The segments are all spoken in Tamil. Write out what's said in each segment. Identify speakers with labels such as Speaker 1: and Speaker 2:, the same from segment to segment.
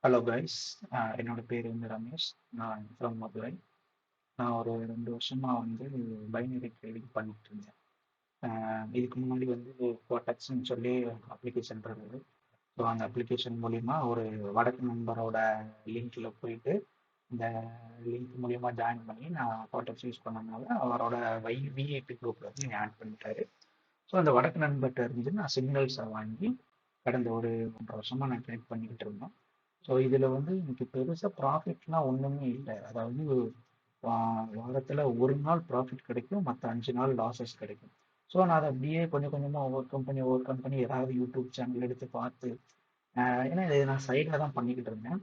Speaker 1: Hello guys. என்னோட பேர் வந்து ரமேஷ். நான் ஃப்ரம் மதுரை. நான் ஒரு 2 வருஷமா வந்து பைனரி ட்ரேடிங் பண்ணிட்டு இருந்தேன். இதுக்கு முன்னாடி வந்து கோட்டக்ஸ்ன்னு சொல்லி அப்ளிகேஷன் இருந்தது. ஸோ அந்த அப்ளிகேஷன் மூலிமா ஒரு வடக்கு நண்பரோட லிங்க்ல போயிட்டு இந்த லிங்க் மூலிமா ஜாயின் பண்ணி நான் கோட்டக்ஸ் யூஸ் பண்ணனால அவரோட விஐபி குரூப்ல வந்து என்னை ஆட் பண்ணிட்டாரு. ஸோ அந்த வடக்கு நண்பர்கிட்ட இருந்து நான் சிக்னல்ஸை வாங்கி கடந்த ஒரு 1.5 வருஷமா நான் ட்ரேட் பண்ணிக்கிட்டு இருந்தேன். ஸோ இதில் வந்து எனக்கு பெருசாக ப்ராஃபிட்லாம் ஒன்றுமே இல்லை. அதாவது வாரத்தில் ஒரு நாள் ப்ராஃபிட் கிடைக்கும், மற்ற 5 நாள் லாஸஸ் கிடைக்கும். ஸோ நான் அதை அப்படியே கொஞ்சம் கொஞ்சமாக ஒவ்வொரு கம்பெனி ஏதாவது யூடியூப் சேனல் எடுத்து பார்த்து ஏன்னா இதை நான் சைடாக தான் பண்ணிக்கிட்டு இருந்தேன்.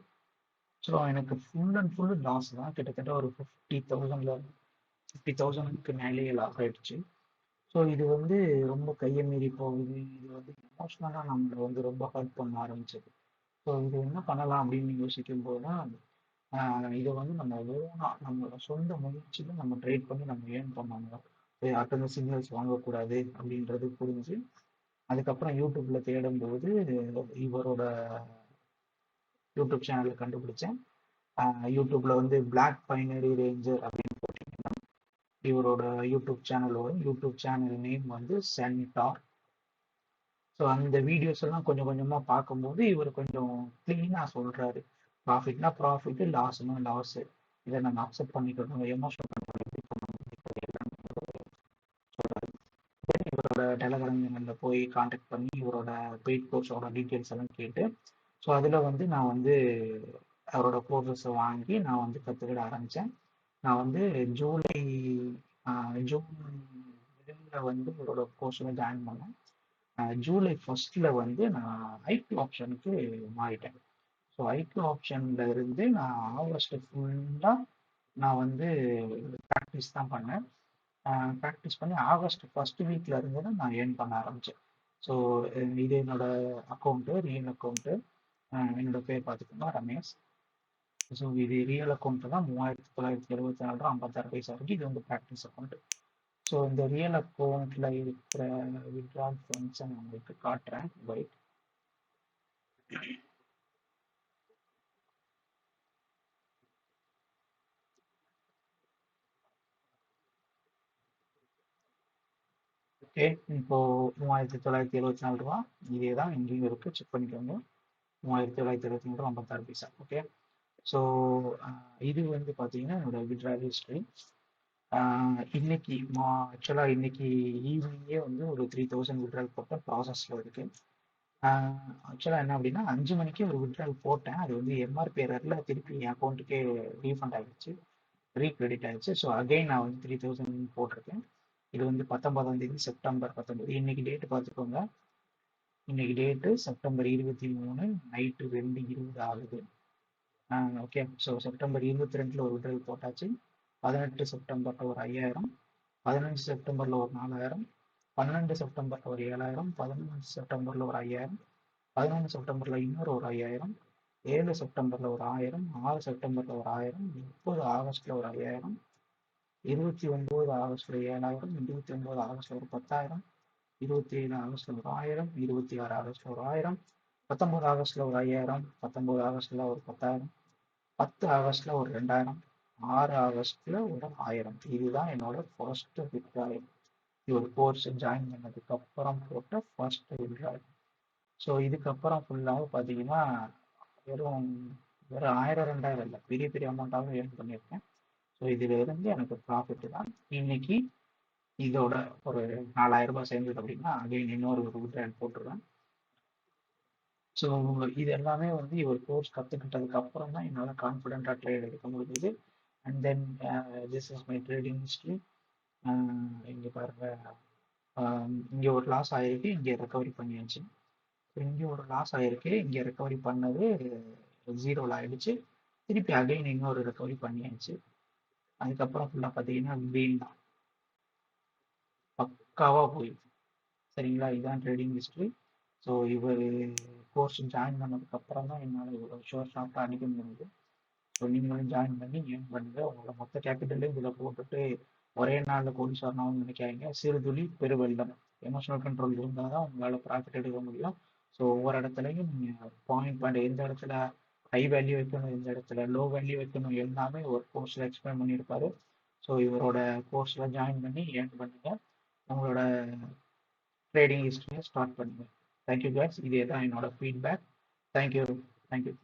Speaker 1: ஸோ எனக்கு ஃபுல் அண்ட் ஃபுல் லாஸ் தான். கிட்டத்தட்ட ஒரு 50,000க்கு மேலேயே லாஸ் ஆயிடுச்சு. ஸோ இது வந்து ரொம்ப கையை மீறி போகுது. இது வந்து எமோஷ்னலாக நம்மளை வந்து ரொம்ப ஹர்ட் பண்ண ஆரம்பிச்சது. ஸோ இது என்ன பண்ணலாம் அப்படின்னு யோசிக்கும் போது தான் இதை வந்து நம்ம ஓனா நம்மளோட சொந்த முயற்சியில் நம்ம ட்ரேட் பண்ணி நம்ம ஏர்ன் பண்ணணும். யார்கிட்ட சிக்னல்ஸ் வாங்கக்கூடாது அப்படின்றது புரிஞ்சு அதுக்கப்புறம் யூடியூப்ல தேடும்போது இவரோட யூடியூப் சேனலை கண்டுபிடிச்சேன். யூடியூப்ல வந்து பிளாக் பைனரி ரேஞ்சர் அப்படின்னு போட்டிங்கன்னா இவரோட யூடியூப் சேனல் வரும். யூடியூப் சேனல் நேம் வந்து சென்டார். ஸோ அந்த வீடியோஸ் எல்லாம் கொஞ்சம் கொஞ்சமா பார்க்கும்போது இவர் கொஞ்சம் கிளீனா சொல்றாரு. ப்ராஃபிட்னா ப்ராஃபிட், லாஸ்னா லாஸ். இதை நம்ம அக்செப்ட் பண்ணிக்கணும், எமோஷனல் சொல்றாரு. இவரோட டெலகிராம் சேனல்ல போய் காண்டாக்ட் பண்ணி இவரோட பெய்ட் கோர்ஸோட டீட்டெயில்ஸ் எல்லாம் கேட்டு ஸோ அதில் வந்து நான் வந்து அவரோட கோர்சஸை வாங்கி நான் வந்து கற்றுக்கிட ஆரம்பித்தேன். நான் வந்து ஜூலை ஜூன் மிடில் வந்து இவரோட கோர்ஸில் ஜாயின் பண்ணேன். ஜூலை ஃபர்ஸ்ட்ல வந்து நான் ஐடி ஆப்ஷனுக்கு மாறிட்டேன். ஸோ ஐடி ஆப்ஷன்ல இருந்து நான் ஆகஸ்ட் ஃபுல்லாக நான் வந்து ப்ராக்டிஸ் தான் பண்ணேன். ப்ராக்டிஸ் பண்ணி ஆகஸ்ட் ஃபர்ஸ்ட் வீக்ல இருந்து தான் நான் ஏர்ன் பண்ண ஆரம்பித்தேன். ஸோ இது என்னோட அக்கௌண்ட்டு, ரியல் அக்கௌண்ட்டு. என்னோட பேர் பார்த்துக்கோங்க, ரமேஷ். ஸோ இது ரியல் அக்கௌண்ட்டு தான். 3974 ரூபா 56 பைசா இருக்கு. இது வந்து ப்ராக்டிஸ் அக்கௌண்ட். ஸோ இந்த ரியல் அக்கௌண்ட்ல இருக்கிற வித்ட்ரால் ஃபண்ட்ஸை நான் உங்களுக்கு காட்டுறேன். பைட். ஓகே, இப்போ 3974 ரூபா இதே தான் இங்கேயும் இருக்கு, செக் பண்ணிக்கோங்க. 3974 ரூபா 56 பைசா. ஓகே. ஸோ இது வந்து பார்த்தீங்கன்னா என்னோட வித்ட்ரால் ஹிஸ்ட்ரி. இன்னைக்கு ஆக்சுவலாக இன்னைக்கு ஈவினிங்கே வந்து ஒரு 3000 வித்ட்ரால் போட்ட ப்ராசஸில் இருக்கு. ஆக்சுவலாக என்ன அப்படின்னா 5 மணிக்கு ஒரு வித்ட்ரால் போட்டேன். அது வந்து எம்ஆர்பி எரர்ல திருப்பி என் அக்கௌண்ட்டுக்கே ரீஃபண்ட் ஆகிடுச்சு, ரீக்ரெடிட் ஆயிடுச்சு. ஸோ அகைன் நான் வந்து 3000 போட்டிருக்கேன். இது வந்து 19ஆம் தேதி செப்டம்பர் 19. இன்னைக்கு டேட்டு பார்த்துக்கோங்க. இன்னைக்கு டேட்டு செப்டம்பர் 23 நைட்டு 2:20 ஆகுது. ஓகே. ஸோ செப்டம்பர் 22ல ஒரு விட்ரல் போட்டாச்சு. 18 செப்டம்பர்ல ஒரு 5000, 15 செப்டம்பர்ல ஒரு 4000, 12 செப்டம்பர்ல ஒரு 7000, 15 செப்டம்பர்ல ஒரு 5000, 11 செப்டம்பர்ல இன்னொரு ஒரு 5000, 7 செப்டம்பர்ல ஒரு 1000, 6 செப்டம்பர்ல ஒரு 1000, 30 ஆகஸ்ட்ல ஒரு 5000, 29 ஆகஸ்ட்ல 7000, 29 ஆகஸ்ட்ல ஒரு 10,000, 27 ஆகஸ்ட்ல ஒரு 1000, 26 ஆகஸ்ட்ல ஒரு 1000, 19 ஆகஸ்ட்ல ஒரு 5000, 19 ஆகஸ்ட்ல ஒரு 10,000, 10 ஆகஸ்ட்ல ஒரு 2000, 6 ஆகஸ்ட்ல ஒரு 1000. இதுதான் என்னோட ஃபர்ஸ்ட் வித்ட்ரால். ஒரு கோர்ஸ் ஜாயின் பண்ணதுக்கு அப்புறம் போட்ட ஃபர்ஸ்ட் வித்ட்ரால். ஸோ இதுக்கப்புறம் ஃபுல்லாக பார்த்தீங்கன்னா வெறும் வெறும் 1000 2000 இல்லை, பெரிய பெரிய அமௌண்ட்டாகவும் ஏர்ன் பண்ணியிருக்கேன். ஸோ இதுல இருந்து எனக்கு ப்ராஃபிட் தான். இன்னைக்கு இதோட ஒரு 4000 ரூபாய் சேர்ந்தது அப்படின்னா அகைன் இன்னொரு ஒரு வித்ட்ரால் போட்டுருவேன். ஸோ இது எல்லாமே வந்து ஒரு கோர்ஸ் கற்றுக்கிட்டதுக்கு அப்புறம் தான் என்னால் கான்ஃபிடென்ட்டாக ட்ரேட் எடுக்க முடியுது. And then this is my trading history. இங்கே பாருங்க, இங்கே ஒரு லாஸ் ஆகிருக்கு, இங்கே ரெக்கவரி பண்ணியாச்சு. இங்கே ஒரு லாஸ் ஆகிருக்கு, இங்கே ரெக்கவரி பண்ணது ஜீரோவில் ஆயிடுச்சு. திருப்பி அகைன் இன்னொரு ரெக்கவரி பண்ணியாச்சு. அதுக்கப்புறம் ஃபுல்லாக பார்த்தீங்கன்னா கெயின் தான், பக்காவாக போயிடுச்சு. சரிங்களா, இதுதான் ட்ரேடிங் ஹிஸ்ட்ரி. ஸோ இவர் கோர்ஸ் ஜாயின் பண்ணதுக்கு அப்புறம் தான் என்னால் இவ்வளோ ஷார்ட்டாக அடிக்க முடியுது. ஸோ நீங்களும் ஜாயின் பண்ணி ஏர்ன் பண்ணுங்க. உங்களோட மொத்த கேபிட்டலையும் இதில் போட்டுட்டு ஒரே நாளில் கோடீஸ்வரனாகவும் நினைக்காதீங்க. சிறு துளி பெருவெள்ளம். எமோஷனல் கண்ட்ரோல் இருந்தால் தான் உங்களால் ப்ராஃபிட் எடுக்க முடியும். ஸோ ஒவ்வொரு இடத்துலையும் நீங்கள் பாயிண்ட் எந்த இடத்துல ஹை வேல்யூ வைக்கணும், எந்த இடத்துல லோ வேல்யூ வைக்கணும், எல்லாமே ஒரு கோர்ஸில் எக்ஸ்பிளைன் பண்ணியிருப்பாரு. ஸோ இவரோட கோர்ஸில் ஜாயின் பண்ணி ஏர்ன் பண்ணுங்க, உங்களோட ட்ரேடிங் ஹிஸ்ட்ரியை ஸ்டார்ட் பண்ணுங்க. தேங்க்யூ guys, இதே தான் என்னோட ஃபீட்பேக். தேங்க்யூ. தேங்க்யூ.